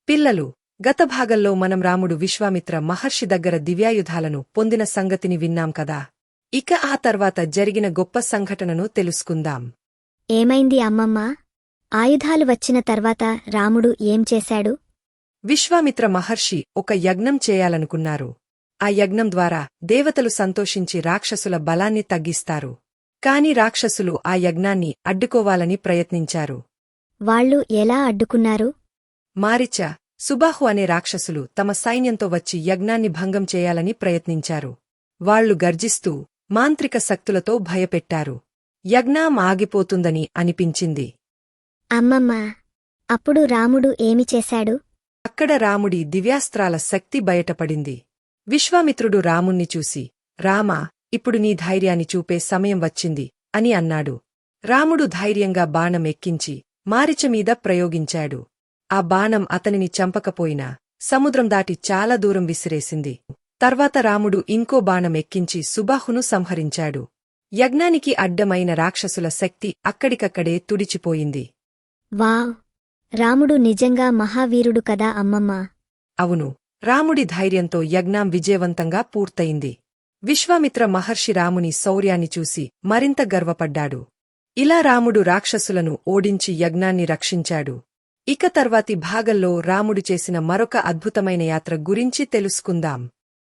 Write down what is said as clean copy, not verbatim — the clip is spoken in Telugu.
పిల్లలు, గత భాగంలో మనం రాముడు విశ్వామిత్ర మహర్షి దగ్గర దివ్యాయుధాలను పొందిన సంగతిని విన్నాం కదా. ఇక ఆ తర్వాత జరిగిన గొప్ప సంఘటనను తెలుసుకుందాం. ఏమైంది అమ్మమ్మా? ఆయుధాలు వచ్చిన తర్వాత రాముడు ఏం చేశాడు? విశ్వామిత్ర మహర్షి ఒక యజ్ఞం చేయాలనుకున్నారు. ఆ యజ్ఞం ద్వారా దేవతలు సంతోషించి రాక్షసుల బలాన్ని తగ్గిస్తారు. కాని రాక్షసులు ఆ యజ్ఞాన్ని అడ్డుకోవాలని ప్రయత్నించారు. వాళ్ళు ఎలా అడ్డుకున్నారు? మారిచ, సుబాహు అనే రాక్షసులు తమ సైన్యంతో వచ్చి యజ్ఞాన్ని భంగం చేయాలని ప్రయత్నించారు. వాళ్లు గర్జిస్తూ మాంత్రిక శక్తులతో భయపెట్టారు. యజ్ఞం ఆగిపోతుందని అనిపించింది. అమ్మమ్మా, అప్పుడు రాముడు ఏమి చేశాడు? అక్కడ రాముడి దివ్యాస్త్రాల శక్తి బయటపడింది. విశ్వామిత్రుడు రాముణ్ణి చూసి, రామా, ఇప్పుడు నీ ధైర్యాన్ని చూపే సమయం వచ్చింది అని అన్నాడు. రాముడు ధైర్యంగా బాణం ఎక్కించి మారిచమీద ప్రయోగించాడు. ఆ బాణం అతనిని చంపకపోయినా సముద్రం దాటి చాలా దూరం విసిరేసింది. తర్వాత రాముడు ఇంకో బాణం ఎక్కించి సుబాహును సంహరించాడు. యజ్ఞానికి అడ్డమైన రాక్షసుల శక్తి అక్కడికక్కడే తుడిచిపోయింది. వావ్! రాముడు నిజంగా మహావీరుడు కదా అమ్మమ్మా? అవును, రాముడి ధైర్యంతో యజ్ఞం విజయవంతంగా పూర్తయింది. విశ్వామిత్ర మహర్షి రాముని శౌర్యాన్ని చూసి మరింత గర్వపడ్డాడు. ఇలా రాముడు రాక్షసులను ఓడించి యజ్ఞాన్ని రక్షించాడు. ఇక తర్వాతి భాగంలో రాముడు చేసిన మరొక అద్భుతమైన యాత్ర గురించి తెలుసుకుందాం.